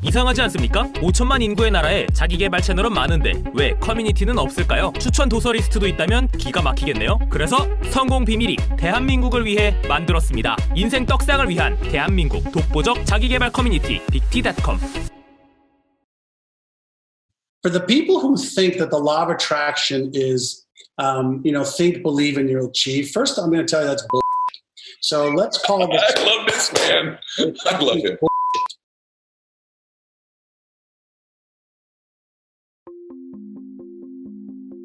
이상하지 않습니까? 5천만 인구의 나라에 자기개발 채널은 많은데 왜 커뮤니티는 없을까요? 추천 도서 리스트도 있다면 기가 막히겠네요. 그래서 성공 비밀이 대한민국을 위해 만들었습니다. 인생 떡상을 위한 대한민국 독보적 자기개발 커뮤니티 빅티.com. For the people who think that the law of attraction is, think, believe, and you'll achieve, first I'm going to tell you that's bullshit. So let's call this. I love this man. I love him.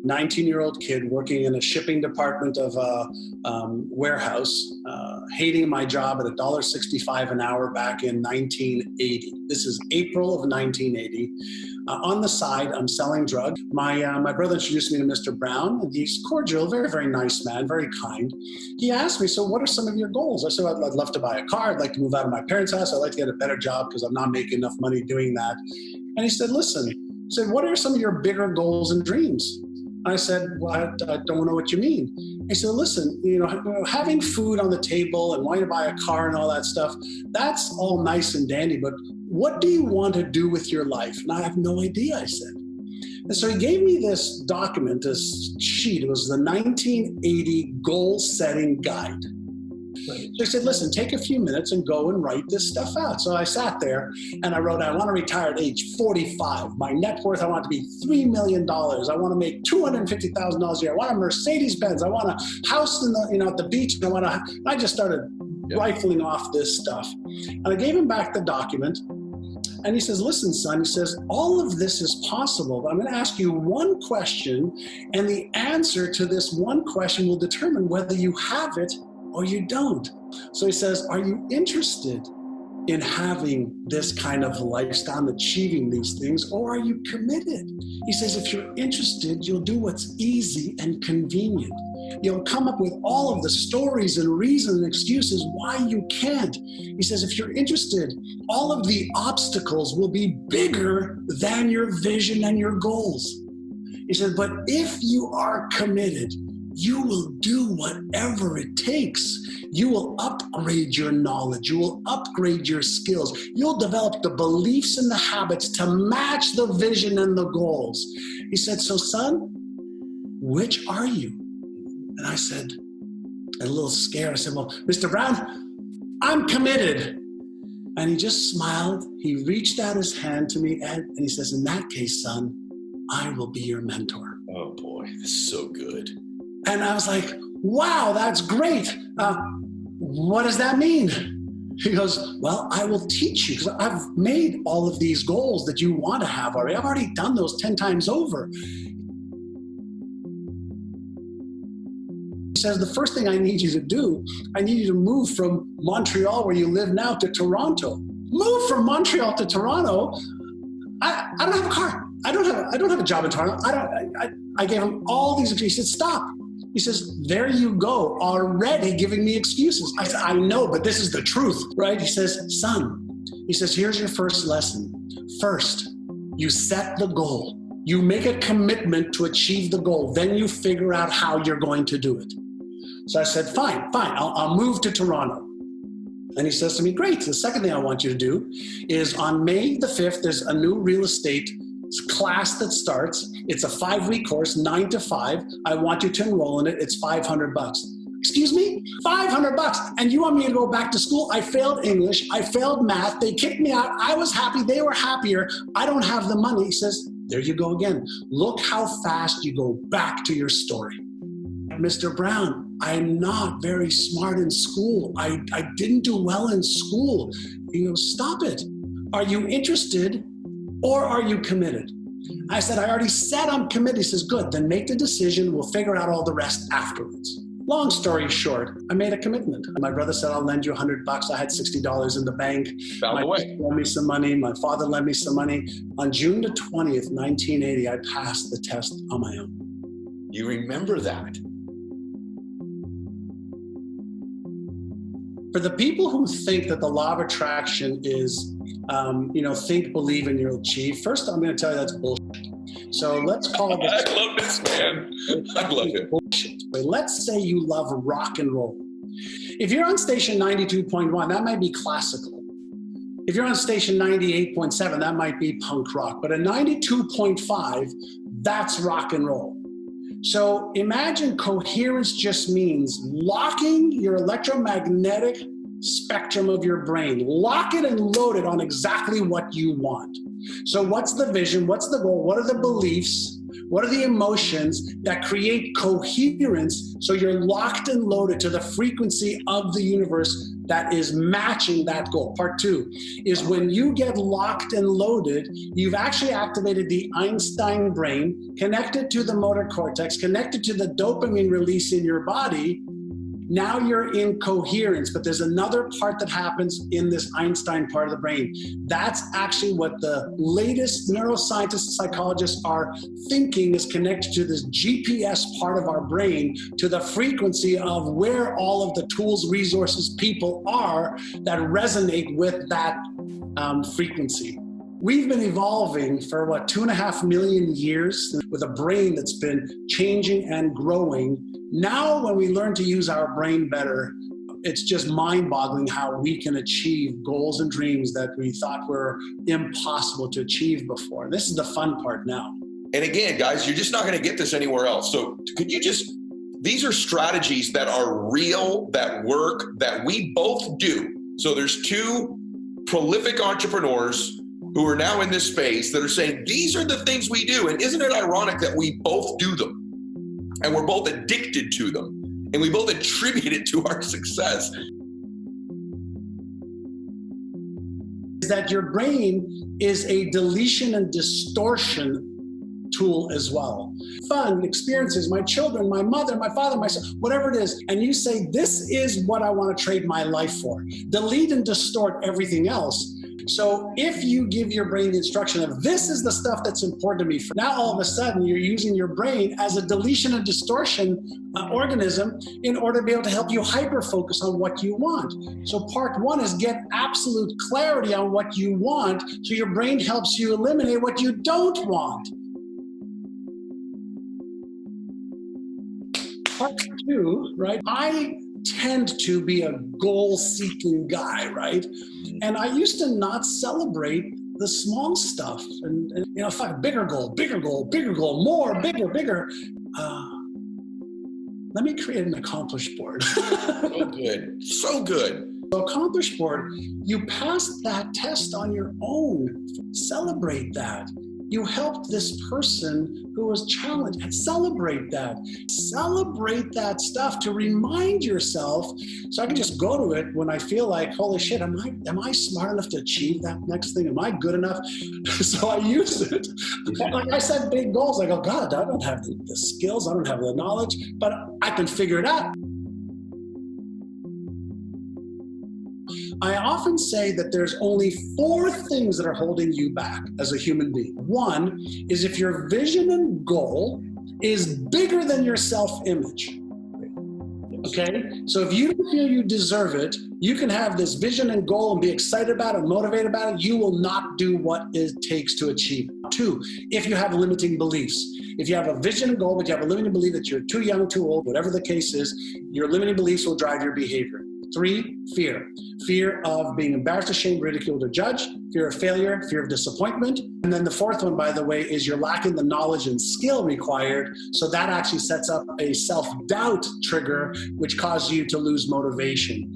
19-year-old kid working in a shipping department of a warehouse, hating my job at $1.65 an hour back in 1980. This is April of 1980. On the side, I'm selling drugs. My brother introduced me to Mr. Brown, and he's cordial, very, very nice man, very kind. He asked me, so what are some of your goals? I said, I'd love to buy a car. I'd like to move out of my parents' house. I'd like to get a better job because I'm not making enough money doing that. And he said, listen, what are some of your bigger goals and dreams? I said, well, I don't know what you mean. He said, listen, having food on the table and wanting to buy a car and all that stuff, that's all nice and dandy, but what do you want to do with your life? And I have no idea, I said. And so he gave me this document, this sheet. It was the 1980 goal setting guide. So he said, listen, take a few minutes and go and write this stuff out. So I sat there and I wrote, I want to retire at age 45. My net worth, I want it to be $3 million. I want to make $250,000 a year. I want a Mercedes-Benz. I want a house in at the beach. I just started rifling off this stuff. And I gave him back the document. And he says, listen, son, he says, all of this is possible, but I'm going to ask you one question, and the answer to this one question will determine whether you have it or you don't. So he says, are you interested in having this kind of lifestyle, achieving these things, or are you committed? He says, if you're interested, you'll do what's easy and convenient. You'll come up with all of the stories and reasons and excuses why you can't. He says, if you're interested, all of the obstacles will be bigger than your vision and your goals. He said, but if you are committed, you will do whatever it takes. You will upgrade your knowledge. You will upgrade your skills. You'll develop the beliefs and the habits to match the vision and the goals. He said, so son, which are you? And I said, a little scared, I said, well, Mr. Brown, I'm committed. And he just smiled. He reached out his hand to me and he says, in that case, son, I will be your mentor. Oh boy, this is so good. And I was like, wow, that's great. What does that mean? He goes, well, I will teach you because I've made all of these goals that you want to have already. I've already done those 10 times over. He says, the first thing I need you to do, I need you to move from Montreal, where you live now, to Toronto. Move from Montreal to Toronto. I don't have a car. I don't have a job in Toronto. I gave him all these excuses. He said, stop. He says, there you go, already giving me excuses. I said, I know, but this is the truth, right? He says, son, he says, here's your first lesson. First, you set the goal. You make a commitment to achieve the goal. Then you figure out how you're going to do it. So I said, fine, I'll move to Toronto. And he says to me, great. The second thing I want you to do is on May the 5th, there's a new real estate class that starts. It's a 5-week course, 9 to 5. I want you to enroll in it. It's $500. Excuse me? $500. And you want me to go back to school? I failed English. I failed math. They kicked me out. I was happy. They were happier. I don't have the money. He says, there you go again. Look how fast you go back to your story. Mr. Brown, I'm not very smart in school. I didn't do well in school. He goes, stop it. Are you interested or are you committed? I said, I already said I'm committed. He says, good, then make the decision. We'll figure out all the rest afterwards. Long story short, I made a commitment. My brother said, I'll lend you $100. I had $60 in the bank. Found a way. My brother lent me some money. My father lent me some money. On June the 20th, 1980, I passed the test on my own. You remember that. For the people who think that the law of attraction is, think, believe, and you'll achieve, first I'm going to tell you that's bullshit. So let's call this. I love this man. I love him. Bullshit. Let's say you love rock and roll. If you're on station 92.1, that might be classical. If you're on station 98.7, that might be punk rock, but at 92.5, that's rock and roll. So imagine coherence just means locking your electromagnetic spectrum of your brain. Lock it and load it on exactly what you want. So what's the vision? What's the goal? What are the beliefs? What are the emotions that create coherence so you're locked and loaded to the frequency of the universe that is matching that goal? Part two is when you get locked and loaded, you've actually activated the Einstein brain, connected to the motor cortex, connected to the dopamine release in your body. Now you're in coherence, but there's another part that happens in this Einstein part of the brain. That's actually what the latest neuroscientists and psychologists are thinking is connected to this GPS part of our brain, to the frequency of where all of the tools, resources, people are that resonate with that frequency. We've been evolving for 2.5 million years with a brain that's been changing and growing. Now, when we learn to use our brain better, it's just mind-boggling how we can achieve goals and dreams that we thought were impossible to achieve before. This is the fun part now. And again, guys, you're just not going to get this anywhere else. So could you these are strategies that are real, that work, that we both do. So there's two prolific entrepreneurs who are now in this space that are saying, these are the things we do. And isn't it ironic that we both do them? And we're both addicted to them. And we both attribute it to our success. Is that your brain is a deletion and distortion tool as well. Fun experiences, my children, my mother, my father, myself, whatever it is. And you say, this is what I want to trade my life for. Delete and distort everything else. So if you give your brain the instruction of this is the stuff that's important to me, for now all of a sudden you're using your brain as a deletion and distortion organism in order to be able to help you hyper-focus on what you want. So part one is get absolute clarity on what you want so your brain helps you eliminate what you don't want. Part two, right? I tend to be a goal-seeking guy, right? And I used to not celebrate the small stuff. And you know, if I have bigger goal, more, bigger. Let me create an accomplish board. So good, so good. So accomplish board, you passed that test on your own. Celebrate that. You helped this person who was challenged, and celebrate that. Celebrate that stuff to remind yourself, so I can just go to it when I feel like, holy shit, am I smart enough to achieve that next thing? Am I good enough? So I use it. Like I said, big goals. I go, God, I don't have the skills, I don't have the knowledge, but I can figure it out. I often say that there's only 4 things that are holding you back as a human being. One is if your vision and goal is bigger than your self-image. Okay? So if you don't feel you deserve it, you can have this vision and goal and be excited about it, motivated about it. You will not do what it takes to achieve it. 2, if you have limiting beliefs. If you have a vision and goal, but you have a limiting belief that you're too young, too old, whatever the case is, your limiting beliefs will drive your behavior. 3, fear. Fear of being embarrassed, ashamed, ridiculed, or judged. Fear of failure, fear of disappointment. And then the 4th one, by the way, is you're lacking the knowledge and skill required. So that actually sets up a self-doubt trigger, which causes you to lose motivation.